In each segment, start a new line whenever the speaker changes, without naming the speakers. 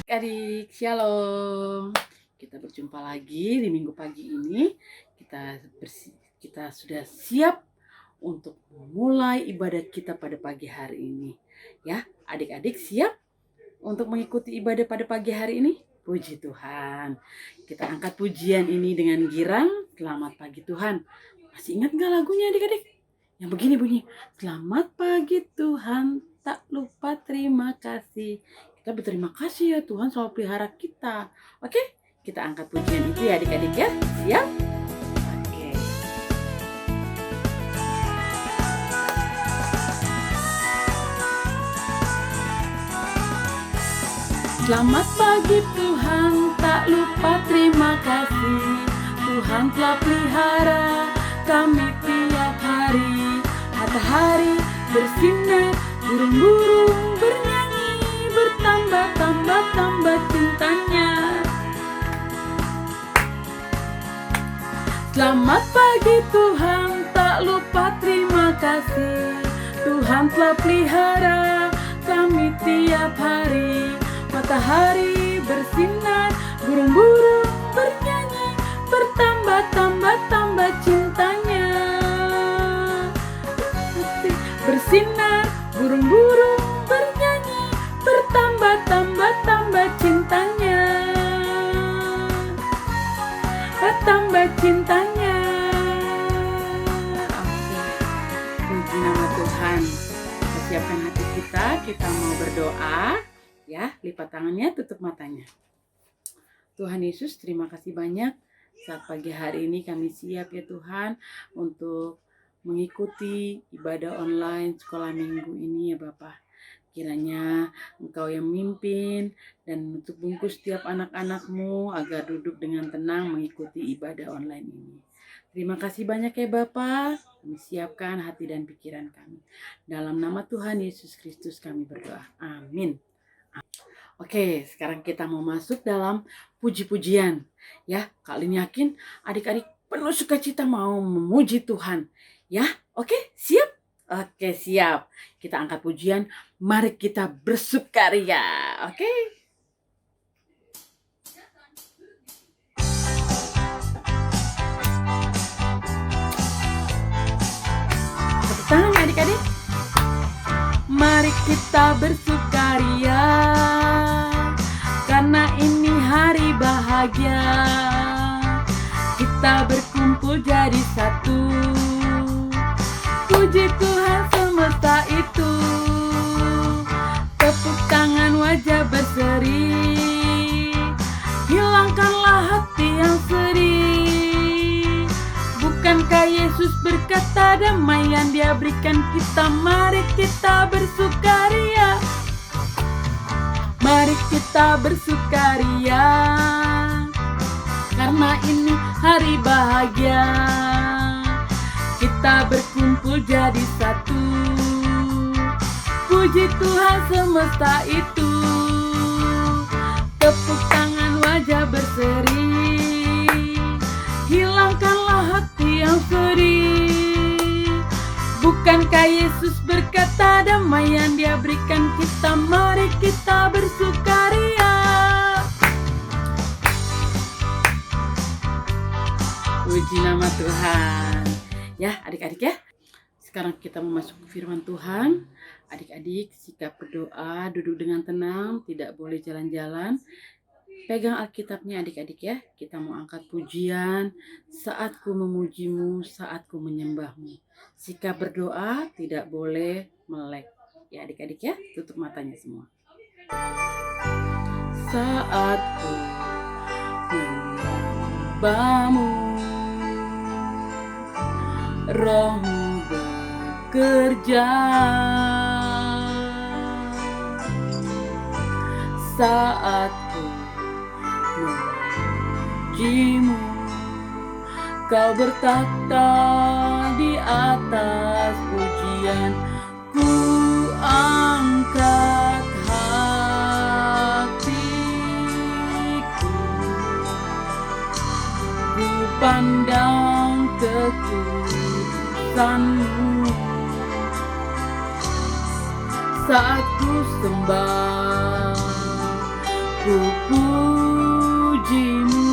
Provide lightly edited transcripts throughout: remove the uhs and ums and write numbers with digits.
Adik-adik, shalom. Kita berjumpa lagi di minggu pagi ini. Kita sudah siap untuk memulai ibadah kita pada pagi hari ini. Ya, adik-adik siap untuk mengikuti ibadah pada pagi hari ini? Puji Tuhan. Kita angkat pujian ini dengan girang. Selamat pagi Tuhan. Masih ingat gak lagunya adik-adik? Yang begini bunyi. Selamat pagi Tuhan, tak lupa terima kasih. Kita berterima kasih ya Tuhan selalu pelihara kita. Oke, kita angkat pujian itu ya adik-adik ya. Siap? Oke. Selamat pagi Tuhan, tak lupa terima kasih. Tuhan telah pelihara kami tiap hari. Matahari bersinar, burung-burung bernyanyi, bertambah cintanya. Selamat pagi Tuhan, tak lupa terima kasih. Tuhan telah pelihara kami tiap hari. Matahari bersinar, burung-burung bernyanyi, bertambah cintanya. Bersinar, burung-burung bernyanyi, bertambah cintanya. Bertambah cintanya. Oke, puji nama Tuhan. Kita siapkan hati kita mau berdoa. Ya, lipat tangannya, tutup matanya. Tuhan Yesus, terima kasih banyak. Saat pagi hari ini kami siap ya Tuhan untuk mengikuti ibadah online sekolah minggu ini ya Bapak. Kiranya Engkau yang memimpin dan untuk bungkus setiap anak-anak-Mu agar duduk dengan tenang mengikuti ibadah online ini. Terima kasih banyak ya Bapak. Kami siapkan hati dan pikiran kami. Dalam nama Tuhan Yesus Kristus kami berdoa. Amin. Oke, sekarang kita mau masuk dalam puji-pujian. Ya, Kak Lin yakin adik-adik penuh sukacita mau memuji Tuhan. Ya, oke, siap? Oke, siap. Kita angkat pujian, mari kita bersukaria. Oke. Tepuk tangan ya adik-adik. Mari kita bersukaria, karena ini hari bahagia. Kita berkumpul jadi satu, puji Tuhan semesta itu. Tepuk tangan wajah berseri, hilangkanlah hati yang sedih. Bukankah Yesus berkata damai yang Dia berikan kita? Mari kita bersukaria. Mari kita bersukaria, karena ini hari bahagia. Kita berkumpul jadi satu, puji Tuhan semesta itu. Tepuk tangan wajah berseri, hilangkanlah hati yang sedih. Bukankah Yesus berkata damai yang Dia berikan kita? Mari kita bersukaria. Puji nama Tuhan. Ya adik-adik ya, sekarang kita memasuki firman Tuhan. Adik-adik sikap berdoa, duduk dengan tenang, tidak boleh jalan-jalan. Pegang Alkitabnya adik-adik ya. Kita mau angkat pujian, saat ku memujimu, saat ku menyembahmu. Sikap berdoa tidak boleh melek. Ya adik-adik ya, tutup matanya semua. Saat ku menyembahmu, Rohmu bekerja. Saat ku memujimu, Kau bertata di atas pujian. Ku angkat hatiku, ku pandang kekudusan-Mu. Saat ku sembah, Ku pujimu,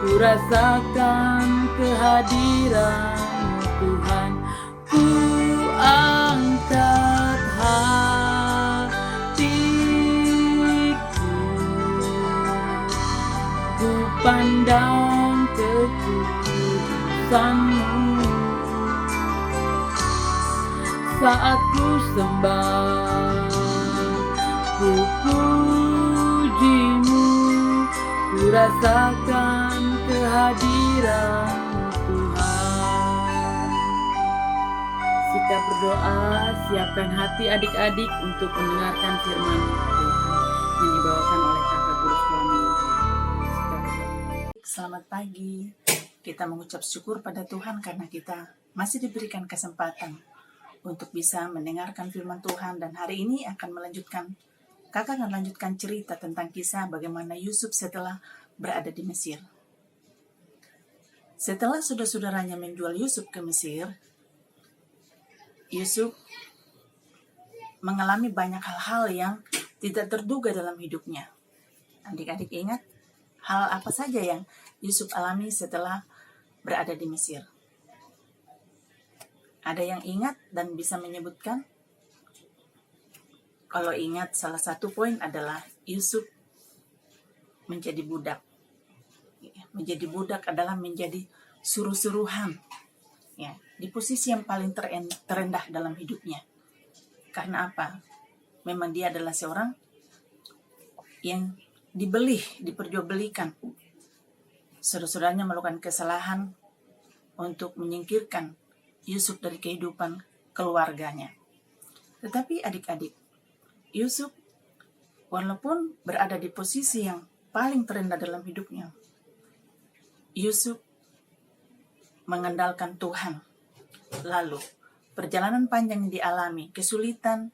ku rasakan kehadiran Tuhan. Ku angkat hatiku, ku pandang kekudusan-Mu. Saat ku sembah, ku pujimu, ku rasakan kehadiran Tuhan. Kita berdoa, siapkan hati adik-adik untuk mendengarkan firman Tuhan yang dibawakan oleh kakak guru sekolah minggu.
Selamat pagi. Kita mengucap syukur pada Tuhan karena kita masih diberikan kesempatan untuk bisa mendengarkan firman Tuhan, dan hari ini kakak akan melanjutkan cerita tentang kisah bagaimana Yusuf setelah berada di Mesir. Setelah saudara-saudaranya menjual Yusuf ke Mesir, Yusuf mengalami banyak hal-hal yang tidak terduga dalam hidupnya. Adik-adik ingat hal apa saja yang Yusuf alami setelah berada di Mesir? Ada yang ingat dan bisa menyebutkan? Kalau ingat, salah satu poin adalah Yusuf menjadi budak. Menjadi budak adalah menjadi suruh-suruhan. Ya, di posisi yang paling terendah dalam hidupnya. Karena apa? Memang dia adalah seorang yang diperjualbelikan. Saudara-saudaranya melakukan kesalahan untuk menyingkirkan Yusuf dari kehidupan keluarganya. Tetapi adik-adik, Yusuf walaupun berada di posisi yang paling terendah dalam hidupnya, Yusuf mengandalkan Tuhan. Lalu perjalanan panjang yang dialami, kesulitan,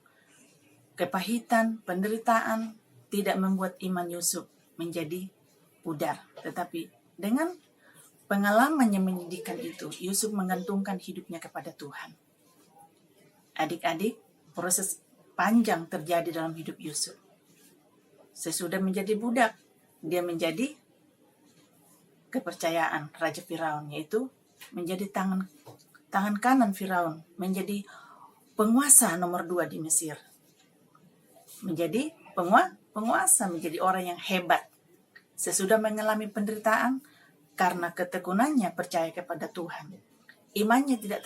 kepahitan, penderitaan tidak membuat iman Yusuf menjadi pudar. Tetapi dengan pengalaman yang menyedihkan itu, Yusuf menggantungkan hidupnya kepada Tuhan. Adik-adik, proses panjang terjadi dalam hidup Yusuf. Sesudah menjadi budak, dia menjadi kepercayaan Raja Firaun, yaitu menjadi tangan kanan Firaun, menjadi penguasa nomor 2 di Mesir. Menjadi penguasa, menjadi orang yang hebat. Sesudah mengalami penderitaan, karena ketekunannya percaya kepada Tuhan, imannya tidak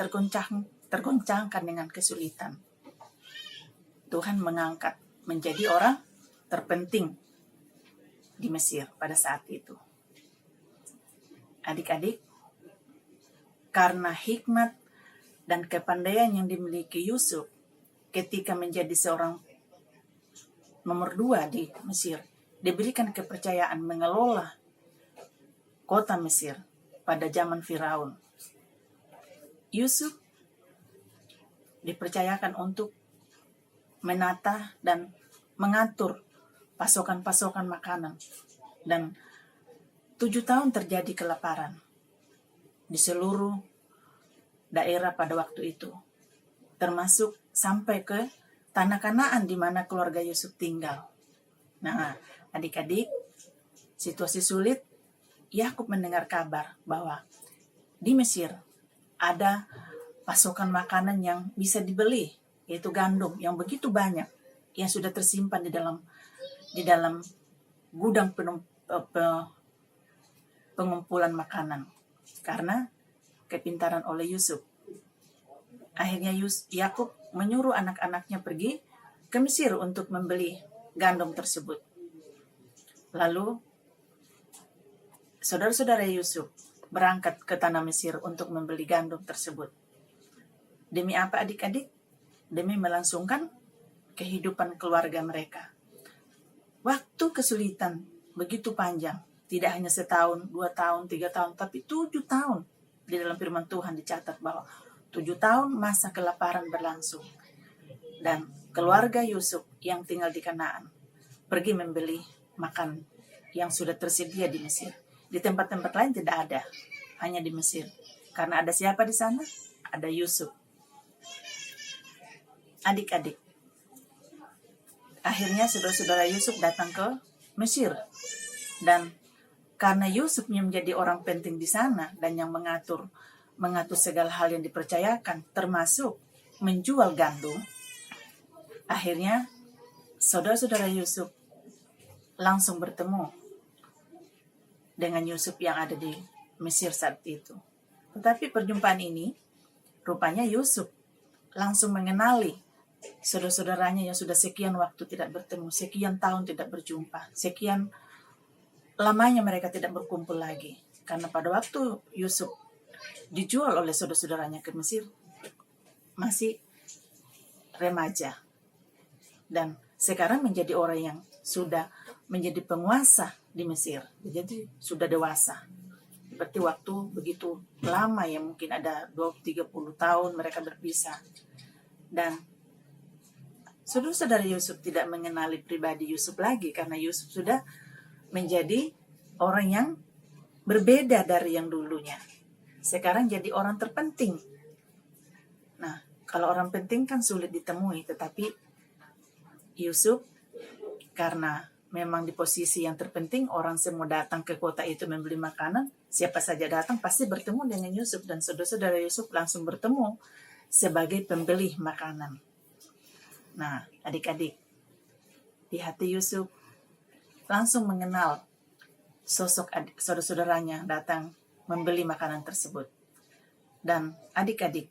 tergoncangkan dengan kesulitan. Tuhan mengangkat menjadi orang terpenting di Mesir pada saat itu. Adik-adik, karena hikmat dan kepandaian yang dimiliki Yusuf ketika menjadi seorang nomor 2 di Mesir, diberikan kepercayaan mengelola kota Mesir pada zaman Firaun. Yusuf dipercayakan untuk menata dan mengatur pasokan-pasokan makanan. Dan 7 tahun terjadi kelaparan di seluruh daerah pada waktu itu, termasuk sampai ke tanah Kanaan di mana keluarga Yusuf tinggal. Nah, adik-adik, situasi sulit. Yakub mendengar kabar bahwa di Mesir ada pasokan makanan yang bisa dibeli, yaitu gandum yang begitu banyak yang sudah tersimpan di dalam gudang pengumpulan makanan. Karena kepintaran oleh Yusuf, akhirnya Yakub menyuruh anak-anaknya pergi ke Mesir untuk membeli gandum tersebut. Lalu saudara-saudara Yusuf berangkat ke tanah Mesir untuk membeli gandum tersebut. Demi apa adik-adik? Demi melangsungkan kehidupan keluarga mereka. Waktu kesulitan begitu panjang, tidak hanya 1 tahun, 2 tahun, 3 tahun, tapi 7 tahun. Di dalam firman Tuhan dicatat bahwa 7 tahun masa kelaparan berlangsung. Dan keluarga Yusuf yang tinggal di Kanaan pergi membeli makan yang sudah tersedia di Mesir. Di tempat-tempat lain tidak ada, hanya di Mesir. Karena ada siapa di sana? Ada Yusuf. Adik-adik, akhirnya saudara-saudara Yusuf datang ke Mesir. Dan karena Yusuf yang menjadi orang penting di sana dan yang mengatur segala hal yang dipercayakan, termasuk menjual gandum, akhirnya saudara-saudara Yusuf langsung bertemu dengan Yusuf yang ada di Mesir saat itu. Tetapi perjumpaan ini, rupanya Yusuf langsung mengenali saudara-saudaranya yang sudah sekian waktu tidak bertemu, sekian tahun tidak berjumpa, sekian lamanya mereka tidak berkumpul lagi. Karena pada waktu Yusuf dijual oleh saudara-saudaranya ke Mesir, masih remaja. Dan sekarang menjadi orang yang sudah menjadi penguasa di Mesir. Jadi sudah dewasa. Berarti waktu begitu lama ya, mungkin ada 20-30 tahun mereka berpisah. Dan saudara-saudara Yusuf tidak mengenali pribadi Yusuf lagi karena Yusuf sudah menjadi orang yang berbeda dari yang dulunya. Sekarang jadi orang terpenting. Nah, kalau orang penting kan sulit ditemui, tetapi Yusuf karena memang di posisi yang terpenting, orang semua datang ke kota itu membeli makanan, siapa saja datang pasti bertemu dengan Yusuf, dan saudara-saudara Yusuf langsung bertemu sebagai pembeli makanan. Nah, adik-adik, di hati Yusuf langsung mengenal sosok saudara-saudaranya datang membeli makanan tersebut. Dan adik-adik,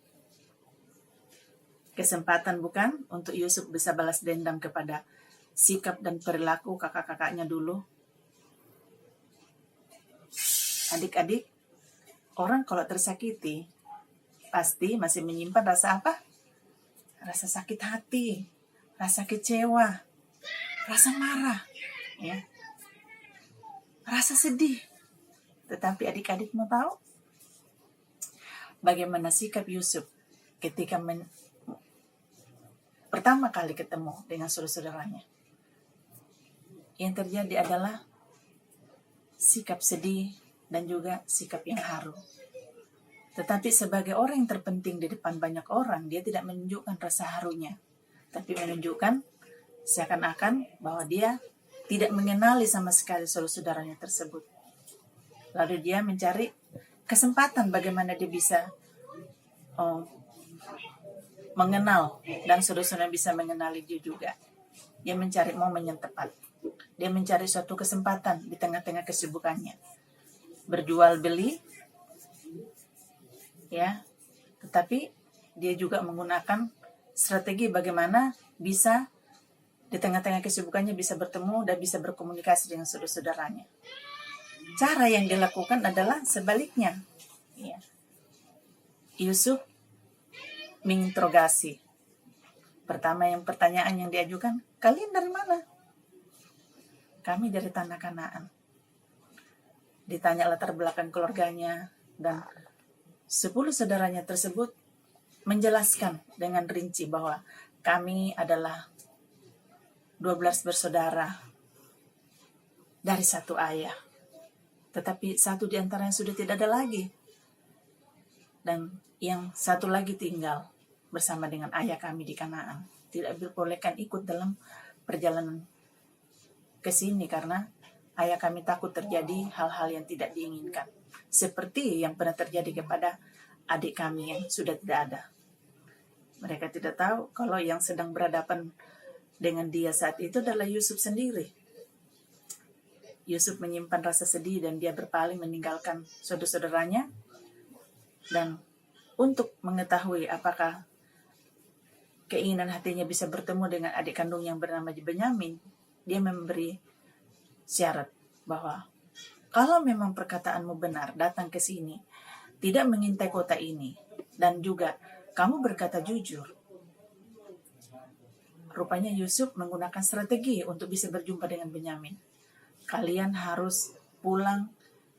kesempatan bukan untuk Yusuf bisa balas dendam kepada sikap dan perilaku kakak-kakaknya dulu. Adik-adik, orang kalau tersakiti pasti masih menyimpan rasa apa? Rasa sakit hati, rasa kecewa, rasa marah, ya, rasa sedih. Tetapi adik-adik mau tahu bagaimana sikap Yusuf ketika pertama kali ketemu dengan saudara-saudaranya? Yang terjadi adalah sikap sedih dan juga sikap yang haru. Tetapi sebagai orang yang terpenting di depan banyak orang, dia tidak menunjukkan rasa harunya, tapi menunjukkan seakan-akan bahwa dia tidak mengenali sama sekali saudara-saudaranya tersebut. Lalu dia mencari kesempatan bagaimana dia bisa mengenal dan saudara-saudara bisa mengenali dia juga. Dia mencari momen yang tepat. Dia mencari suatu kesempatan di tengah-tengah kesibukannya. Berjual beli, ya, tetapi dia juga menggunakan strategi bagaimana bisa di tengah-tengah kesibukannya bisa bertemu dan bisa berkomunikasi dengan saudara-saudaranya. Cara yang dilakukan adalah sebaliknya. Ya. Yusuf menginterogasi. Pertama, yang pertanyaan yang diajukan, kalian dari mana? Kami dari tanah Kanaan. Ditanya latar belakang keluarganya, dan 10 saudaranya tersebut menjelaskan dengan rinci bahwa kami adalah 12 bersaudara dari satu ayah. Tetapi satu di antaranya sudah tidak ada lagi. Dan yang satu lagi tinggal bersama dengan ayah kami di Kanaan. Tidak diperbolehkan ikut dalam perjalanan ke sini karena ayah kami takut terjadi hal-hal yang tidak diinginkan. Seperti yang pernah terjadi kepada adik kami yang sudah tidak ada. Mereka tidak tahu kalau yang sedang berhadapan dengan dia saat itu adalah Yusuf sendiri. Yusuf menyimpan rasa sedih dan dia berpaling meninggalkan saudara-saudaranya. Dan untuk mengetahui apakah keinginan hatinya bisa bertemu dengan adik kandung yang bernama Benyamin, dia memberi syarat bahwa kalau memang perkataanmu benar, datang ke sini, tidak mengintai kota ini, dan juga kamu berkata jujur. Rupanya Yusuf menggunakan strategi untuk bisa berjumpa dengan Benyamin. Kalian harus pulang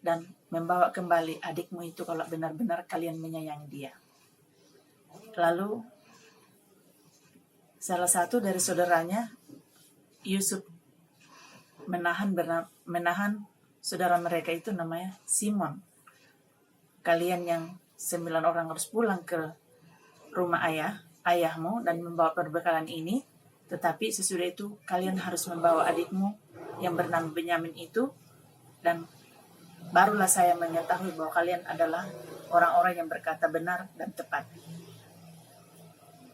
dan membawa kembali adikmu itu kalau benar-benar kalian menyayangi dia. Lalu salah satu dari saudaranya, Yusuf menahan saudara mereka itu namanya Simon. Kalian yang 9 orang harus pulang ke rumah ayahmu dan membawa perbekalan ini, tetapi sesudah itu kalian harus membawa adikmu yang bernama Benyamin itu, dan barulah saya mengetahui bahwa kalian adalah orang-orang yang berkata benar dan tepat.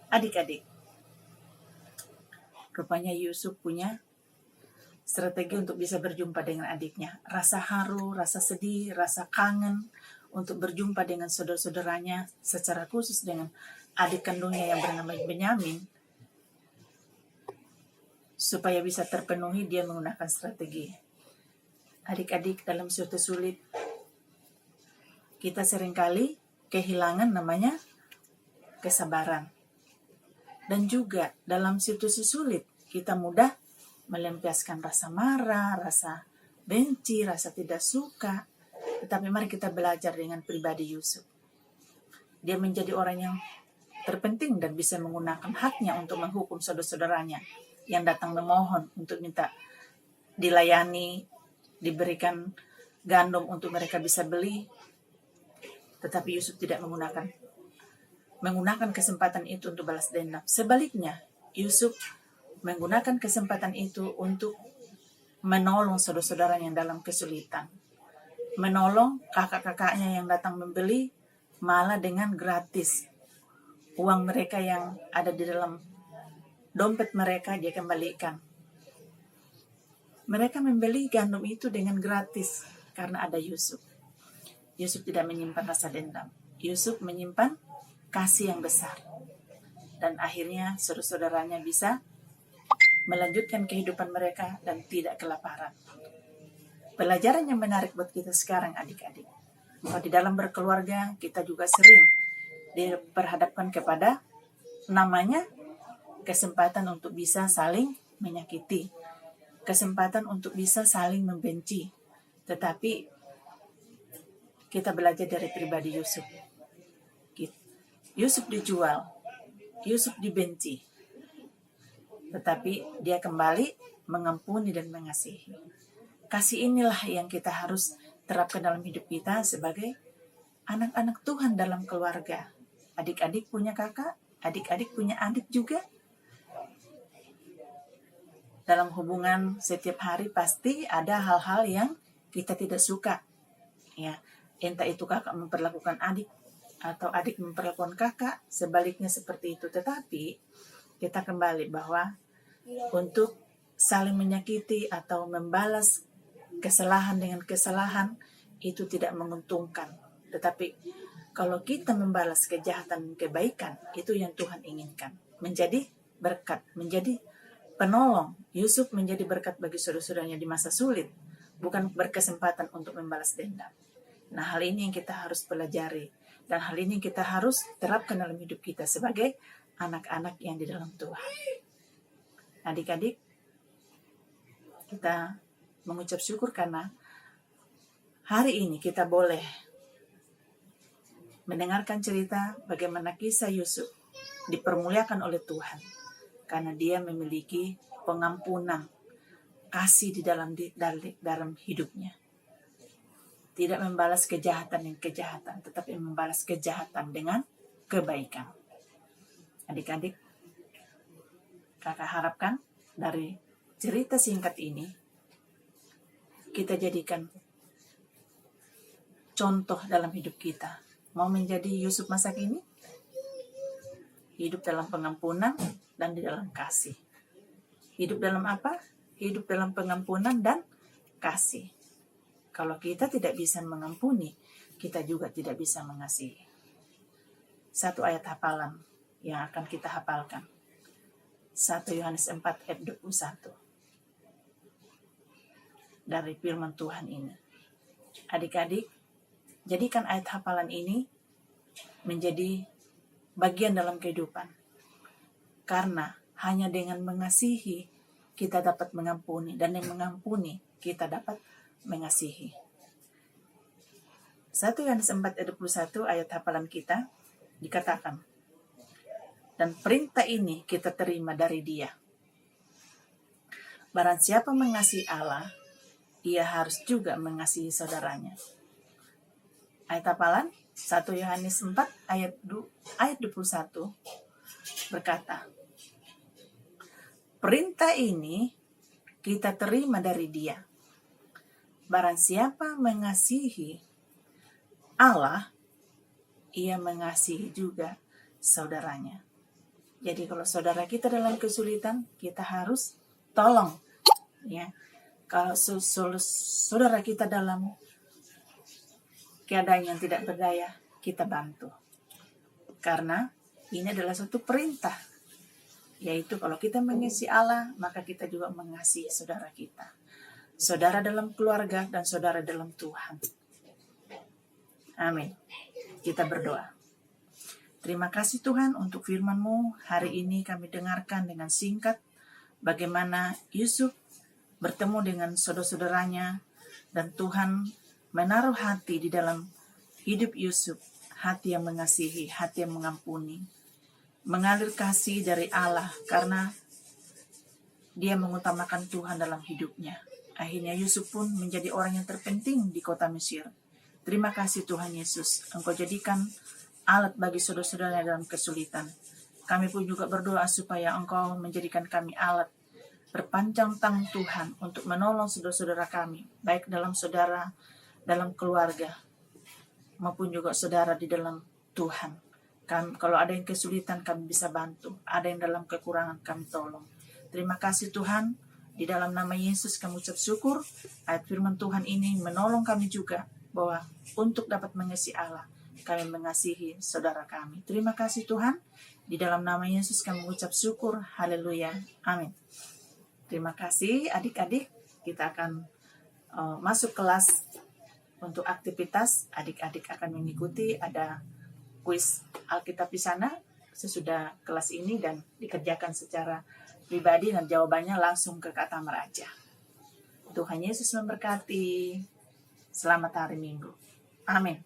Adik-adik, rupanya Yusuf punya strategi untuk bisa berjumpa dengan adiknya. Rasa haru, rasa sedih, rasa kangen untuk berjumpa dengan saudara-saudaranya, secara khusus dengan adik kandungnya yang bernama Benyamin. Supaya bisa terpenuhi, dia menggunakan strategi. Adik-adik, dalam suatu sulit, kita seringkali kehilangan namanya kesabaran. Dan juga dalam situasi sulit, kita mudah melampiaskan rasa marah, rasa benci, rasa tidak suka. Tetapi mari kita belajar dengan pribadi Yusuf. Dia menjadi orang yang terpenting dan bisa menggunakan haknya untuk menghukum saudara-saudaranya yang datang memohon untuk minta dilayani, diberikan gandum untuk mereka bisa beli. Tetapi Yusuf tidak menggunakan kesempatan itu untuk balas dendam. Sebaliknya, Yusuf menggunakan kesempatan itu untuk menolong saudara-saudaranya yang dalam kesulitan. Menolong kakak-kakaknya yang datang membeli, malah dengan gratis. Uang mereka yang ada di dalam dompet mereka dia kembalikan. Mereka membeli gandum itu dengan gratis karena ada Yusuf. Yusuf tidak menyimpan rasa dendam. Yusuf menyimpan kasih yang besar. Dan akhirnya saudara-saudaranya bisa melanjutkan kehidupan mereka dan tidak kelaparan. Pelajaran yang menarik buat kita sekarang, adik-adik. Bahwa di dalam berkeluarga kita juga sering diperhadapkan kepada namanya kesempatan untuk bisa saling menyakiti, kesempatan untuk bisa saling membenci. Tetapi kita belajar dari pribadi Yusuf. Yusuf dijual, Yusuf dibenci, tetapi dia kembali mengampuni dan mengasihi. Kasih inilah yang kita harus terapkan dalam hidup kita sebagai anak-anak Tuhan dalam keluarga. Adik-adik punya kakak, adik-adik punya adik juga. Dalam hubungan setiap hari pasti ada hal-hal yang kita tidak suka. Ya, entah itu kakak memperlakukan adik atau adik memperlakukan kakak, sebaliknya seperti itu. Tetapi kita kembali bahwa untuk saling menyakiti atau membalas kesalahan dengan kesalahan itu tidak menguntungkan. Tetapi kalau kita membalas kejahatan dan kebaikan, itu yang Tuhan inginkan. Menjadi berkat, menjadi penolong. Yusuf menjadi berkat bagi saudara-saudaranya di masa sulit, bukan berkesempatan untuk membalas dendam. Nah, hal ini yang kita harus pelajari, dan hal ini kita harus terapkan dalam hidup kita sebagai anak-anak yang di dalam Tuhan. Adik-adik, kita mengucap syukur karena hari ini kita boleh mendengarkan cerita bagaimana kisah Yusuf dipermuliakan oleh Tuhan karena dia memiliki pengampunan, kasih di dalam hidupnya. Tidak membalas kejahatan dengan kejahatan, tetapi membalas kejahatan dengan kebaikan. Adik-adik, kakak harapkan dari cerita singkat ini, kita jadikan contoh dalam hidup kita. Mau menjadi Yusuf masa kini? Hidup dalam pengampunan dan di dalam kasih. Hidup dalam apa? Hidup dalam pengampunan dan kasih. Kalau kita tidak bisa mengampuni, kita juga tidak bisa mengasihi. Satu ayat hafalan yang akan kita hafalkan. 1 Yohanes 4 ayat 21. Dari firman Tuhan ini. Adik-adik, jadikan ayat hafalan ini menjadi bagian dalam kehidupan. Karena hanya dengan mengasihi kita dapat mengampuni, dan yang mengampuni kita dapat mengasihi. 1 Yohanes 4 ayat 21 ayat hafalan kita dikatakan, dan perintah ini kita terima dari Dia. Barang siapa mengasihi Allah, ia harus juga mengasihi saudaranya. Ayat hafalan 1 Yohanes 4 ayat 21 berkata, perintah ini kita terima dari Dia. Barang siapa mengasihi Allah, ia mengasihi juga saudaranya. Jadi kalau saudara kita dalam kesulitan, kita harus tolong, ya. Kalau saudara kita dalam keadaan yang tidak berdaya, kita bantu. Karena ini adalah satu perintah, yaitu kalau kita mengasihi Allah, maka kita juga mengasihi saudara kita. Saudara dalam keluarga dan saudara dalam Tuhan. Amin. Kita berdoa. Terima kasih Tuhan untuk firman-Mu. Hari ini kami dengarkan dengan singkat bagaimana Yusuf bertemu dengan saudara-saudaranya dan Tuhan menaruh hati di dalam hidup Yusuf, hati yang mengasihi, hati yang mengampuni, mengalir kasih dari Allah karena dia mengutamakan Tuhan dalam hidupnya. Akhirnya Yusuf pun menjadi orang yang terpenting di kota Mesir. Terima kasih Tuhan Yesus, Engkau jadikan alat bagi saudara-saudara dalam kesulitan. Kami pun juga berdoa supaya Engkau menjadikan kami alat berpanjang tangan Tuhan untuk menolong saudara-saudara kami, baik dalam saudara, dalam keluarga, maupun juga saudara di dalam Tuhan. Kalau ada yang kesulitan kami bisa bantu, ada yang dalam kekurangan kami tolong. Terima kasih Tuhan. Di dalam nama Yesus kami ucap syukur, ayat firman Tuhan ini menolong kami juga bahwa untuk dapat mengasihi Allah, kami mengasihi saudara kami. Terima kasih Tuhan, di dalam nama Yesus kami ucap syukur, haleluya, amin. Terima kasih adik-adik, kita akan masuk kelas untuk aktivitas. Adik-adik akan mengikuti, ada kuis Alkitab di sana sesudah kelas ini dan dikerjakan secara pribadi dan jawabannya langsung ke Kata Meraja. Tuhan Yesus memberkati. Selamat hari Minggu. Amin.